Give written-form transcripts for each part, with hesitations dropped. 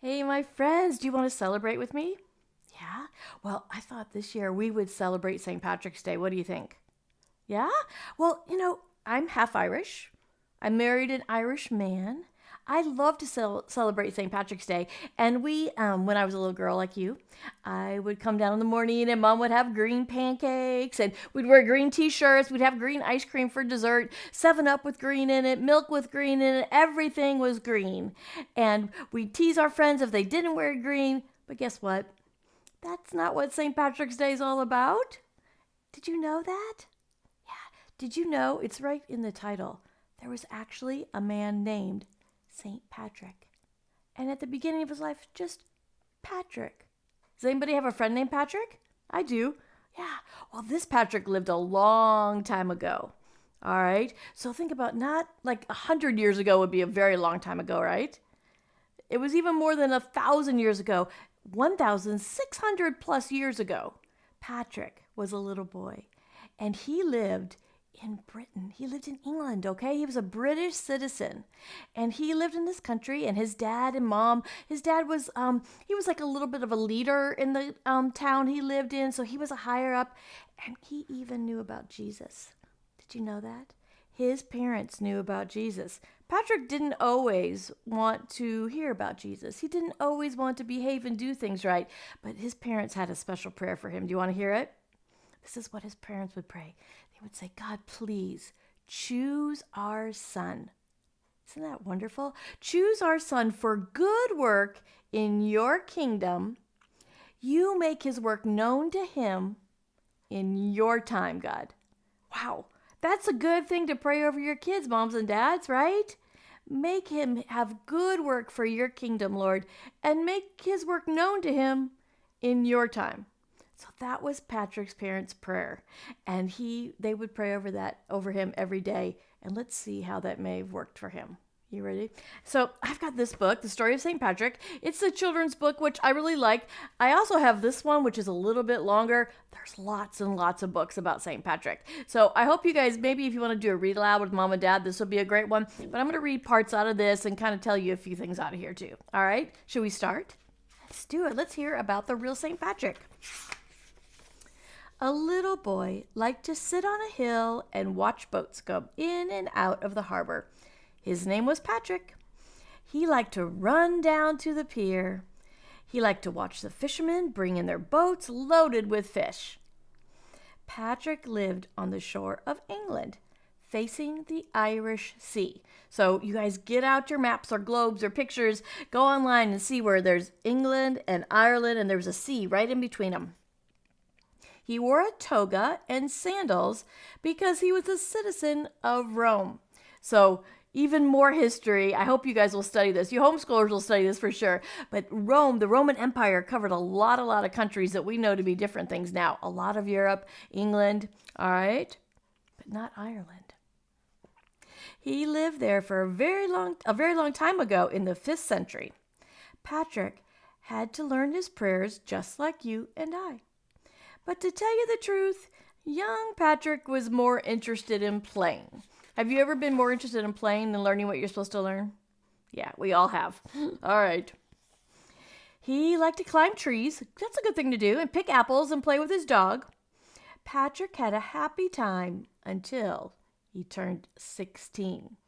Hey, my friends, do you want to celebrate with me? Yeah? Well, I thought this year we would celebrate St. Patrick's Day. What do you think? Yeah? Well, I'm half Irish. I married an Irish man. I love to celebrate St. Patrick's Day. And when I was a little girl like you, I would come down in the morning and mom would have green pancakes and we'd wear green t shirts. We'd have green ice cream for dessert, 7 Up with green in it, milk with green in it. Everything was green. And we'd tease our friends if they didn't wear green. But guess what? That's not what St. Patrick's Day is all about. Did you know that? Did you know it's right in the title? There was actually a man named St. Patrick. And at the beginning of his life, just Patrick. Does anybody have a friend named Patrick? I do. Yeah. Well, this Patrick lived a long time ago. All right. So think about not like 100 years ago would be a very long time ago, right? It was even more than 1,000 years ago. 1,600 plus years ago. Patrick was a little boy. And he lived in Britain. He lived in England, okay? He was a British citizen. And he lived in this country, and his dad and mom, his dad was he was like a little bit of a leader in the town he lived in, so he was a higher up, and he even knew about Jesus. Did you know that? His parents knew about Jesus. Patrick didn't always want to hear about Jesus. He didn't always want to behave and do things right, but his parents had a special prayer for him. Do you want to hear it? This is what his parents would pray. They would say, God, please choose our son. Isn't that wonderful? Choose our son for good work in your kingdom. You make his work known to him in your time, God. Wow, that's a good thing to pray over your kids, moms and dads, right? Make him have good work for your kingdom, Lord, and make his work known to him in your time. So that was Patrick's parents' prayer. And they would pray over him every day. And let's see how that may have worked for him. You ready? So I've got this book, The Story of St. Patrick. It's a children's book, which I really like. I also have this one, which is a little bit longer. There's lots and lots of books about St. Patrick. So I hope you guys, maybe if you want to do a read aloud with mom and dad, this will be a great one. But I'm going to read parts out of this and kind of tell you a few things out of here too. All right? Should we start? Let's do it. Let's hear about the real St. Patrick. A little boy liked to sit on a hill and watch boats go in and out of the harbor. His name was Patrick. He liked to run down to the pier. He liked to watch the fishermen bring in their boats loaded with fish. Patrick lived on the shore of England, facing the Irish Sea. So you guys get out your maps or globes or pictures, go online and see where there's England and Ireland and there's a sea right in between them. He wore a toga and sandals because he was a citizen of Rome. So even more history. I hope you guys will study this. You homeschoolers will study this for sure. But Rome, the Roman Empire, covered a lot of countries that we know to be different things now. A lot of Europe, England, all right? But not Ireland. He lived there for a very long time ago in the 5th century. Patrick had to learn his prayers just like you and I. But to tell you the truth, young Patrick was more interested in playing. Have you ever been more interested in playing than learning what you're supposed to learn? Yeah, we all have. All right. He liked to climb trees. That's a good thing to do. And pick apples and play with his dog. Patrick had a happy time until he turned 16.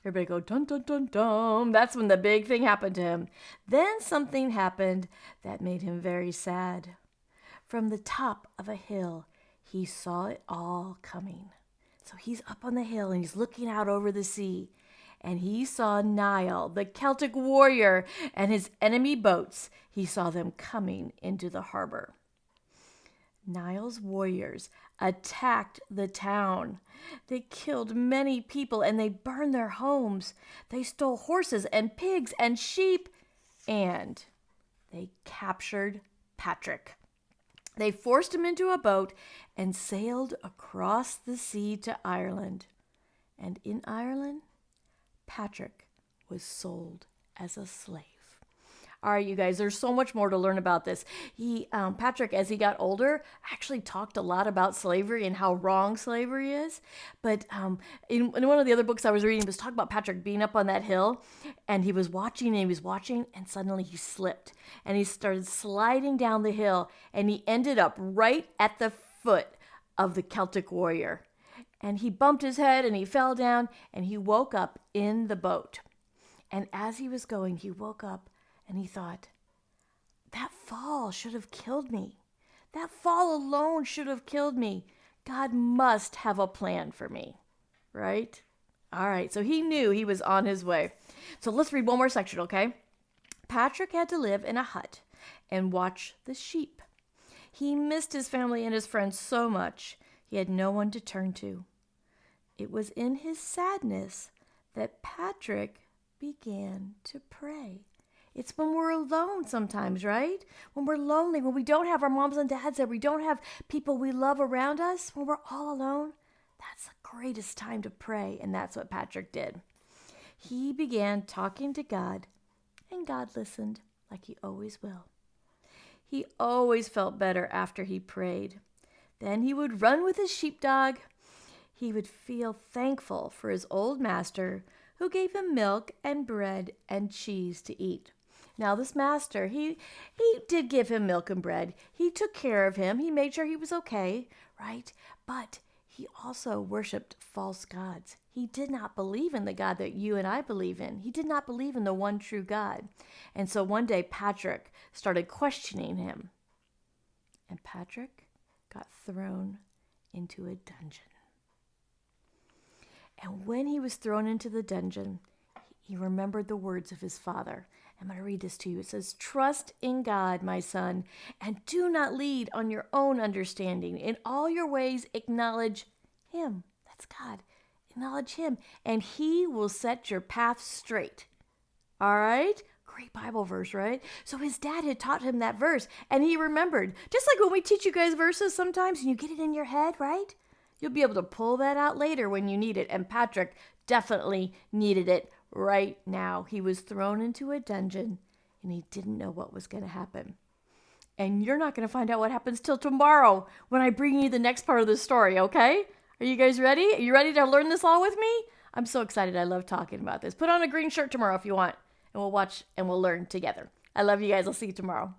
Everybody go, dun, dun, dun, dun. That's when the big thing happened to him. Then something happened that made him very sad. From the top of a hill, he saw it all coming. So he's up on the hill and he's looking out over the sea. And he saw Niall, the Celtic warrior, and his enemy boats. He saw them coming into the harbor. Niall's warriors attacked the town. They killed many people and they burned their homes. They stole horses and pigs and sheep. And they captured Patrick. They forced him into a boat and sailed across the sea to Ireland. And in Ireland, Patrick was sold as a slave. All right, you guys, there's so much more to learn about this. Patrick, as he got older, actually talked a lot about slavery and how wrong slavery is. But in one of the other books I was reading, was talking about Patrick being up on that hill, and he was watching, and suddenly he slipped, and he started sliding down the hill, and he ended up right at the foot of the Celtic warrior. And he bumped his head, and he fell down, and he woke up in the boat. And as he was going, he woke up, and he thought, that fall should have killed me. That fall alone should have killed me. God must have a plan for me, right? All right, so he knew he was on his way. So let's read one more section, okay? Patrick had to live in a hut and watch the sheep. He missed his family and his friends so much, he had no one to turn to. It was in his sadness that Patrick began to pray. It's when we're alone sometimes, right? When we're lonely, when we don't have our moms and dads there, we don't have people we love around us, when we're all alone, that's the greatest time to pray, and that's what Patrick did. He began talking to God, and God listened, like he always will. He always felt better after he prayed. Then he would run with his sheepdog. He would feel thankful for his old master, who gave him milk and bread and cheese to eat. Now, this master, he did give him milk and bread. He took care of him. He made sure he was okay, right? But he also worshiped false gods. He did not believe in the God that you and I believe in. He did not believe in the one true God. And so one day, Patrick started questioning him. And Patrick got thrown into a dungeon. And when he was thrown into the dungeon, he remembered the words of his father. I'm going to read this to you. It says, "Trust in God, my son, and do not lead on your own understanding. In all your ways, acknowledge him." That's God. Acknowledge him, and he will set your path straight. All right? Great Bible verse, right? So his dad had taught him that verse, and he remembered. Just like when we teach you guys verses sometimes, and you get it in your head, right? You'll be able to pull that out later when you need it. And Patrick definitely needed it right now. He was thrown into a dungeon, and he didn't know what was going to happen. And you're not going to find out what happens till tomorrow when I bring you the next part of the story, okay? Are you guys ready? Are you ready to learn this all with me? I'm so excited. I love talking about this. Put on a green shirt tomorrow if you want, and we'll watch and we'll learn together. I love you guys. I'll see you tomorrow.